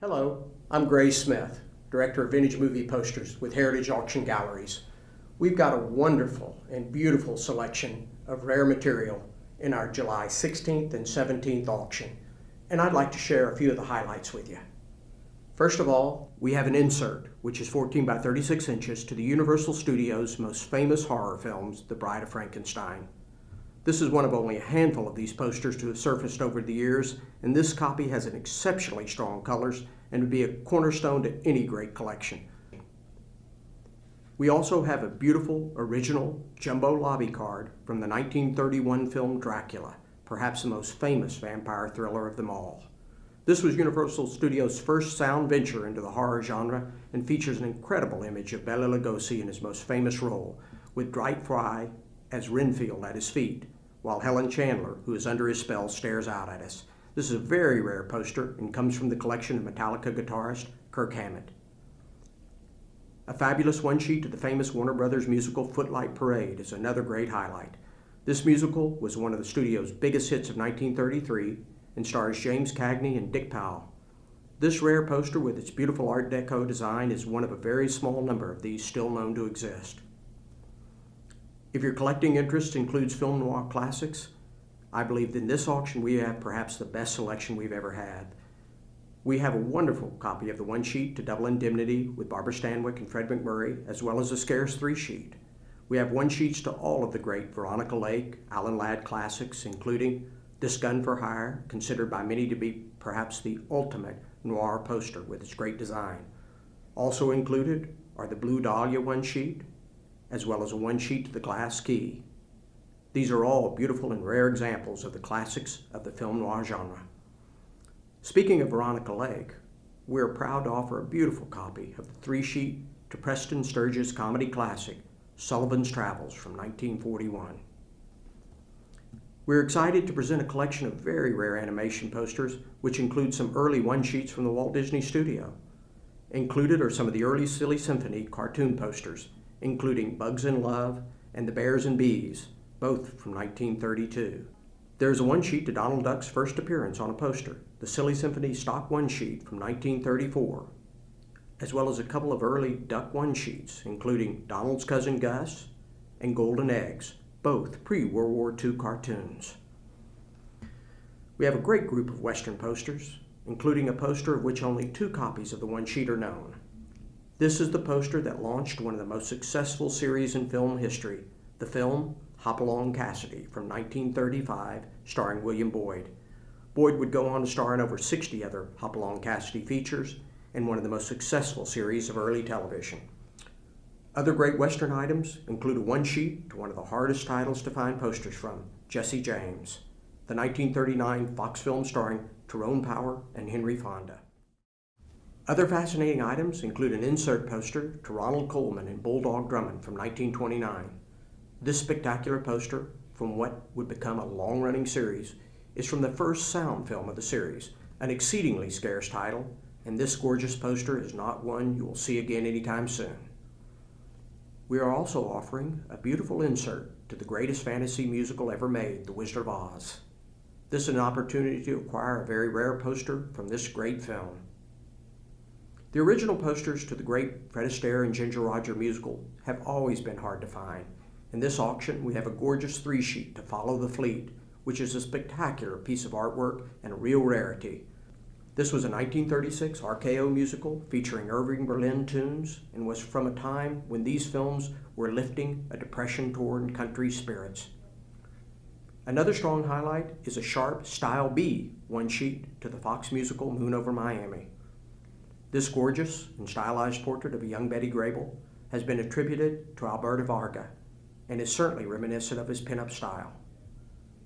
Hello, I'm Gray Smith, Director of Vintage Movie Posters with Heritage Auction Galleries. We've got a wonderful and beautiful selection of rare material in our July 16th and 17th auction, and I'd like to share a few of the highlights with you. First of all, we have an insert, which is 14 by 36 inches, to the Universal Studios' most famous horror films, The Bride of Frankenstein. This is one of only a handful of these posters to have surfaced over the years, and this copy has an exceptionally strong colors and would be a cornerstone to any great collection. We also have a beautiful original jumbo lobby card from the 1931 film Dracula, perhaps the most famous vampire thriller of them all. This was Universal Studios' first sound venture into the horror genre and features an incredible image of Bela Lugosi in his most famous role, with Dwight Frye as Renfield at his feet, while Helen Chandler, who is under his spell, stares out at us. This is a very rare poster and comes from the collection of Metallica guitarist Kirk Hammett. A fabulous one-sheet to the famous Warner Brothers musical Footlight Parade is another great highlight. This musical was one of the studio's biggest hits of 1933 and stars James Cagney and Dick Powell. This rare poster with its beautiful Art Deco design is one of a very small number of these still known to exist. If your collecting interest includes film noir classics, I believe that in this auction we have perhaps the best selection we've ever had. We have a wonderful copy of the one-sheet to Double Indemnity with Barbara Stanwyck and Fred McMurray, as well as a scarce three-sheet. We have one-sheets to all of the great Veronica Lake, Alan Ladd classics, including This Gun for Hire, considered by many to be perhaps the ultimate noir poster with its great design. Also included are the Blue Dahlia one-sheet, as well as a one-sheet to the Glass Key. These are all beautiful and rare examples of the classics of the film noir genre. Speaking of Veronica Lake, we're proud to offer a beautiful copy of the three-sheet to Preston Sturges comedy classic, Sullivan's Travels from 1941. We're excited to present a collection of very rare animation posters, which include some early one-sheets from the Walt Disney Studio. Included are some of the early Silly Symphony cartoon posters, including Bugs in Love and The Bears and Bees, both from 1932. There's a one-sheet to Donald Duck's first appearance on a poster, the Silly Symphony stock one-sheet from 1934, as well as a couple of early Duck one-sheets, including Donald's Cousin Gus and Golden Eggs, both pre-World War II cartoons. We have a great group of Western posters, including a poster of which only 2 copies of the one-sheet are known. This is the poster that launched one of the most successful series in film history, the film Hopalong Cassidy from 1935, starring William Boyd. Boyd would go on to star in over 60 other Hopalong Cassidy features in one of the most successful series of early television. Other great Western items include a one-sheet to one of the hardest titles to find posters from, Jesse James, the 1939 Fox film starring Tyrone Power and Henry Fonda. Other fascinating items include an insert poster to Ronald Colman and Bulldog Drummond from 1929. This spectacular poster from what would become a long-running series is from the first sound film of the series, an exceedingly scarce title, and this gorgeous poster is not one you will see again anytime soon. We are also offering a beautiful insert to the greatest fantasy musical ever made, The Wizard of Oz. This is an opportunity to acquire a very rare poster from this great film. The original posters to the great Fred Astaire and Ginger Rogers musical have always been hard to find. In this auction, we have a gorgeous three-sheet to Follow the Fleet, which is a spectacular piece of artwork and a real rarity. This was a 1936 RKO musical featuring Irving Berlin tunes and was from a time when these films were lifting a depression-torn country spirits. Another strong highlight is a sharp Style B one-sheet to the Fox musical Moon Over Miami. This gorgeous and stylized portrait of a young Betty Grable has been attributed to Alberto Varga and is certainly reminiscent of his pinup style.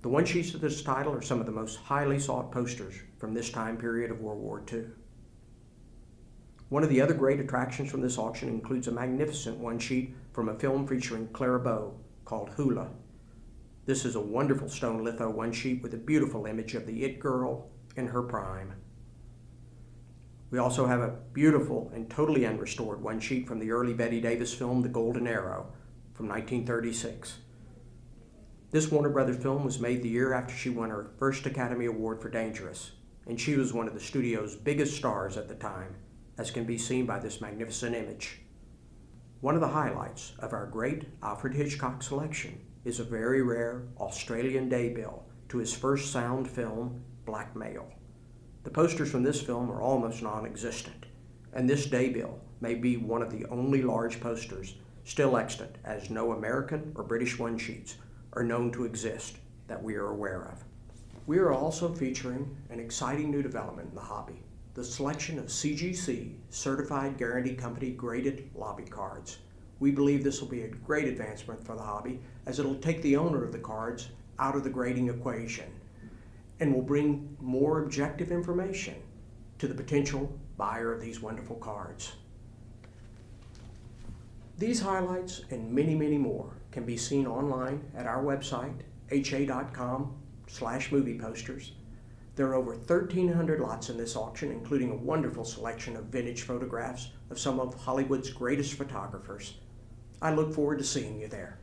The one-sheets of this title are some of the most highly sought posters from this time period of World War II. One of the other great attractions from this auction includes a magnificent one-sheet from a film featuring Clara BOW called Hula. This is a wonderful stone litho one-sheet with a beautiful image of the It Girl in her prime. We also have a beautiful and totally unrestored one-sheet from the early Bette Davis film The Golden Arrow from 1936. This Warner Brothers film was made the year after she won her first Academy Award for Dangerous, and she was one of the studio's biggest stars at the time, as can be seen by this magnificent image. One of the highlights of our great Alfred Hitchcock selection is a very rare Australian daybill to his first sound film, Blackmail. The posters from this film are almost non-existent, and this daybill may be one of the only large posters still extant, as no American or British one-sheets are known to exist that we are aware of. We are also featuring an exciting new development in the hobby, the selection of CGC, Certified Guarantee Company graded lobby cards. We believe this will be a great advancement for the hobby, as it'll take the owner of the cards out of the grading equation and will bring more objective information to the potential buyer of these wonderful cards. These highlights and many, many more can be seen online at our website, ha.com/movieposters. There are over 1,300 lots in this auction, including a wonderful selection of vintage photographs of some of Hollywood's greatest photographers. I look forward to seeing you there.